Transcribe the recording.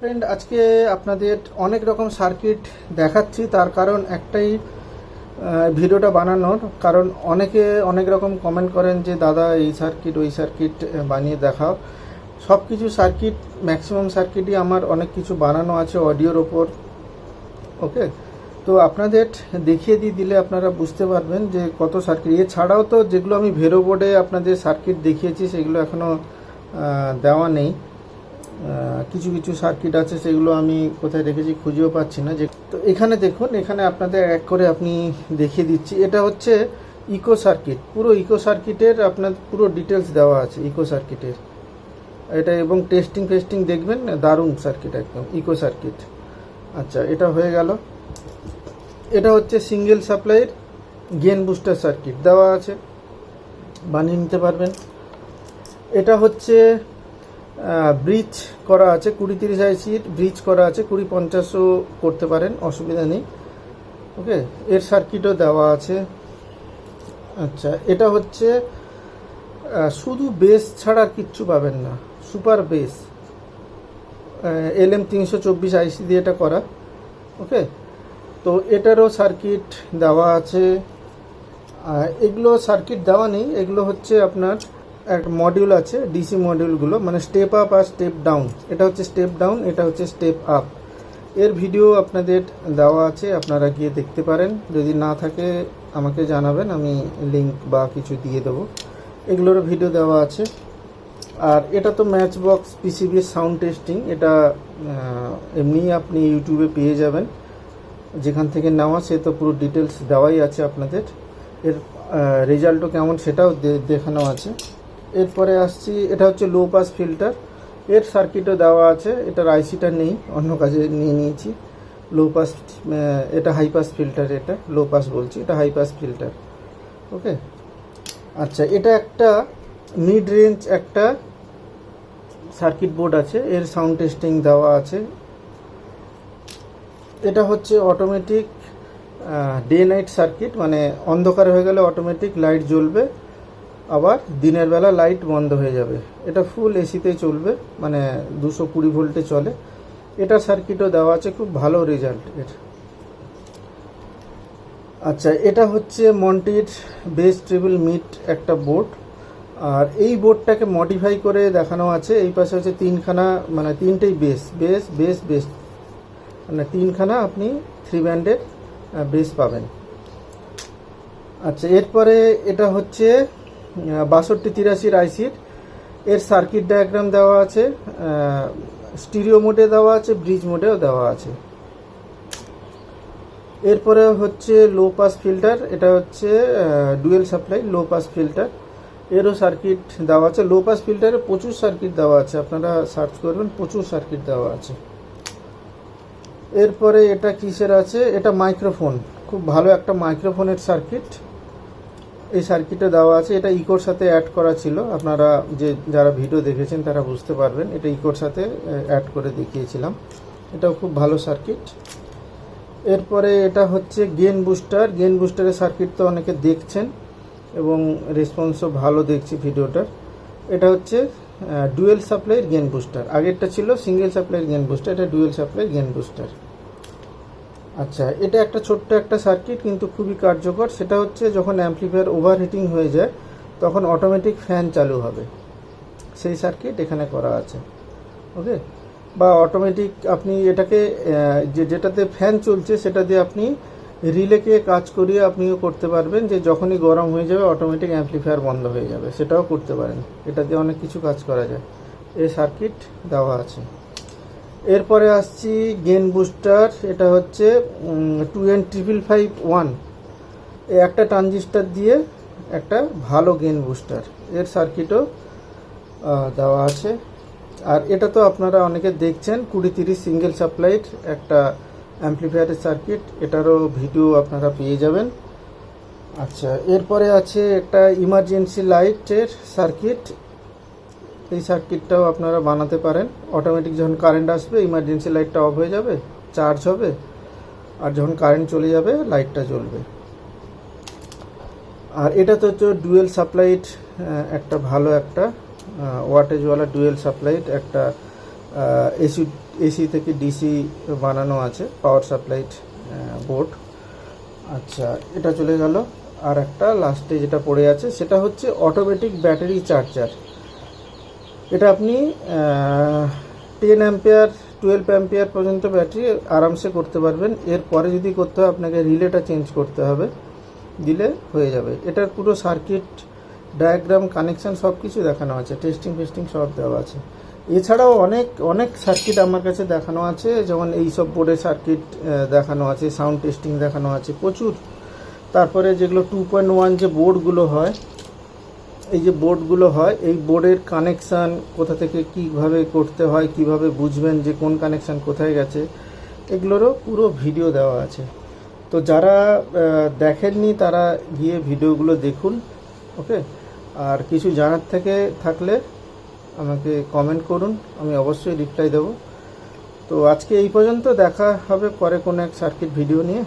Friend, আজকে আপনাদের অনেক রকম সার্কিট দেখাচ্ছি। তার কারণ একটাই, ভিডিওটা বানানোর কারণ অনেকে অনেক রকম কমেন্ট করেন যে দাদা এই সার্কিট ওই সার্কিট বানিয়ে দেখাও। সব কিছু সার্কিট, ম্যাক্সিমাম সার্কিটই আমার অনেক কিছু বানানো আছে অডিওর ওপর। ওকে, তো আপনাদের দেখিয়ে দিলে আপনারা বুঝতে পারবেন যে কত সার্কিট। এছাড়াও তো যেগুলো আমি ভেরো বোর্ডে আপনাদের সার্কিট দেখিয়েছি সেগুলো এখনও দেওয়া নেই। কিছু কিছু সার্কিট আছে সেগুলো আমি কোথায় রেখেছি খুঁজেও পাচ্ছি না। যে তো এখানে দেখুন, এখানে আপনাদের এক করে আপনি দেখিয়ে দিচ্ছি। এটা হচ্ছে ইকো সার্কিট, পুরো ইকো সার্কিটের আপনার পুরো ডিটেলস দেওয়া আছে ইকো সার্কিটের এটা, এবং টেস্টিং দেখবেন, দারুণ সার্কিট, একদম ইকো সার্কিট। আচ্ছা, এটা হয়ে গেল। এটা হচ্ছে সিঙ্গেল সাপ্লাইয়ের গেন বুস্টার সার্কিট দেওয়া আছে, বানিয়ে নিতে পারবেন। এটা হচ্ছে ব্রিজ করা আছে, 20-30 আইসির ব্রিজ করা আছে, 20-50ও করতে পারেন, অসুবিধা নেই। ওকে, এর সার্কিটও দেওয়া আছে। আচ্ছা, এটা হচ্ছে শুধু বেস ছাড়া আর কিচ্ছু পাবেন না, সুপার বেস, LM324 আইসি দিয়ে এটা করা। ওকে, তো এটারও সার্কিট দেওয়া আছে। এগুলো সার্কিট দেওয়া নেই, এগুলো হচ্ছে আপনার একটা মডিউল আছে, ডিসি মডিউলগুলো, মানে স্টেপ আপ আর স্টেপ ডাউন। এটা হচ্ছে স্টেপ ডাউন, এটা হচ্ছে স্টেপ আপ। এর ভিডিও আপনাদের দেওয়া আছে, আপনারা গিয়ে দেখতে পারেন। যদি না থাকে আমাকে জানাবেন, আমি লিঙ্ক বা কিছু দিয়ে দেবো। এগুলোরও ভিডিও দেওয়া আছে। আর এটা তো match box PCB sound testing, এটা এমনি আপনি ইউটিউবে পেয়ে যাবেন, যেখান থেকে নেওয়া সে তো পুরো ডিটেলস দেওয়াই আছে আপনাদের। এর রেজাল্টও কেমন সেটাও দেখানো আছে। এরপরে আসছি, এটা হচ্ছে লো পাস ফিল্টার, এর সার্কিটও দেওয়া আছে। এটার আইসিটা নেই, অন্য কাজে নিয়ে নিয়েছি। লো পাস, এটা হাই পাস ফিল্টার, এটা লো পাস বলছি, এটা হাই পাস ফিল্টার। ওকে, আচ্ছা, এটা একটা মিড রেঞ্জ একটা সার্কিট বোর্ড আছে, এর সাউন্ড টেস্টিং দেওয়া আছে। এটা হচ্ছে অটোমেটিক ডে নাইট সার্কিট, মানে অন্ধকার হয়ে গেলে অটোমেটিক লাইট জ্বলবে, আবার দিনের বেলা লাইট বন্ধ হয়ে যাবে। এটা ফুল এসিতে চলবে, মানে 220 ভোল্টে চলে। এটা সার্কিটও দেওয়া আছে, খুব ভালো রেজাল্ট এর। আচ্ছা, এটা হচ্ছে মন্টির বেস ট্রিপল মিড একটা বোর্ড, আর এই বোর্ডটাকে মডিফাই করে দেখানো আছে। এই পাশে হচ্ছে তিনখানা, মানে তিনটেই বেস বেস বেস বেস, মানে তিনখানা আপনি 3 ব্যান্ডের বেস পাবেন। আচ্ছা, এরপরে এটা হচ্ছে 6283 আইসির, এর সার্কিট ডায়াগ্রাম দেওয়া আছে, স্টিরিও মোডে দেওয়া আছে, ব্রিজ মোডেও দেওয়া আছে। এরপরে হচ্ছে লো পাস ফিল্টার, এটা হচ্ছে dual supply low pass filter, এরও সার্কিট দেওয়া আছে। লো পাস ফিল্টারে প্রচুর সার্কিট দেওয়া আছে, আপনারা সার্চ করবেন, প্রচুর সার্কিট দেওয়া আছে। এরপরে এটা কিসের আছে, এটা মাইক্রোফোন, খুব ভালো একটা মাইক্রোফোনের সার্কিট, এই সার্কিটে দেওয়া আছে। এটা ইকোর সাথে অ্যাড করা ছিল, আপনারা যারা ভিডিও দেখেছেন তারা বুঝতে পারবেন, এটা ইকোর সাথে অ্যাড করে দেখিয়েছিলাম। এটাও খুব ভালো সার্কিট। এরপরে এটা হচ্ছে গেন বুস্টার, গেন বুস্টারের সার্কিট তো অনেকে দেখছেন এবং রেসপন্সও ভালো দেখছি ভিডিওটার। এটা হচ্ছে ডুয়েল সাপ্লাইয়ের গেন বুস্টার, আগেরটা ছিল সিঙ্গেল সাপ্লাইয়ের গেন বুস্টার, এটা ডুয়েল সাপ্লাইয়ের গেন বুস্টার। আচ্ছা, এটা একটা ছোট্ট একটা সার্কিট, কিন্তু খুবই কার্যকর। সেটা হচ্ছে যখন অ্যাম্পলিফায়ার ওভারহিটিং হয়ে যায় তখন অটোমেটিক ফ্যান চালু হবে, সেই সার্কিট এখানে করা আছে। ওকে, বা অটোমেটিক আপনি এটাকে যেটাতে ফ্যান চলছে সেটা দিয়ে আপনি রিলেকে কাজ করিয়ে আপনিও করতে পারবেন, যে যখনই গরম হয়ে যাবে অটোমেটিক অ্যাম্পলিফায়ার বন্ধ হয়ে যাবে, সেটাও করতে পারেন। এটা দিয়ে অনেক কিছু কাজ করা যায়, এই সার্কিট দেওয়া আছে। এরপরে আসছি গেন বুস্টার, এটা হচ্ছে 2N555 একটা ট্রানজিস্টার দিয়ে একটা ভালো গেন বুস্টার, এর সার্কিটও দেওয়া আছে। আর এটা তো আপনারা অনেকে দেখছেন, 20-30 সিঙ্গেল সাপ্লাইড একটা অ্যাম্পলিফায়ারের সার্কিট, এটারও ভিডিও আপনারা পেয়ে যাবেন। আচ্ছা, এরপরে আছে একটা ইমার্জেন্সি লাইটের সার্কিট, এই সার্কিটটাও আপনারা বানাতে পারেন। অটোমেটিক যখন কারেন্ট আসবে ইমার্জেন্সি লাইটটা অফ হয়ে যাবে, চার্জ হবে, আর যখন কারেন্ট চলে যাবে লাইটটা জ্বলবে। আর এটা তো হচ্ছে ডুয়েল সাপ্লাইড, একটা ভালো একটা ওয়াটেজওয়ালা ডুয়েল সাপ্লাইড একটা এসি এসি থেকে ডিসি বানানো আছে, পাওয়ার সাপ্লাইড বোর্ড। আচ্ছা, এটা চলে গেল। আর একটা লাস্টে যেটা পড়ে আছে সেটা হচ্ছে অটোমেটিক ব্যাটারি চার্জার। এটা আপনি 10 অ্যাম্পিয়ার 12 অ্যাম্পিয়ার পর্যন্ত ব্যাটারি আরামসে করতে পারবেন। এরপরে যদি করতে হয় আপনাকে রিলেটা চেঞ্জ করতে হবে, দিলে হয়ে যাবে। এটার পুরো সার্কিট ডায়াগ্রাম, কানেকশান সব কিছু দেখানো আছে, টেস্টিং ফেস্টিং সব দেওয়া আছে। এছাড়াও অনেক অনেক সার্কিট আমার কাছে দেখানো আছে, যেমন এই সব বোর্ডের সার্কিট দেখানো আছে, সাউন্ড টেস্টিং দেখানো আছে প্রচুর। তারপরে যেগুলো 2.1 যে বোর্ডগুলো হয়, এই যে বোর্ডগুলো হয়, এই বোর্ডের কানেকশান কোথা থেকে কীভাবে করতে হয়, কিভাবে বুঝবেন যে কোন কানেকশান কোথায় গেছে, এগুলোরও পুরো ভিডিও দেওয়া আছে। তো যারা দেখেননি তারা গিয়ে ভিডিওগুলো দেখুন, ওকে। আর কিছু জানার থেকে থাকলে আমাকে কমেন্ট করুন, আমি অবশ্যই রিপ্লাই দেবো। তো আজকে এই পর্যন্ত, দেখা হবে পরে কোনো এক সার্কিট ভিডিও নিয়ে।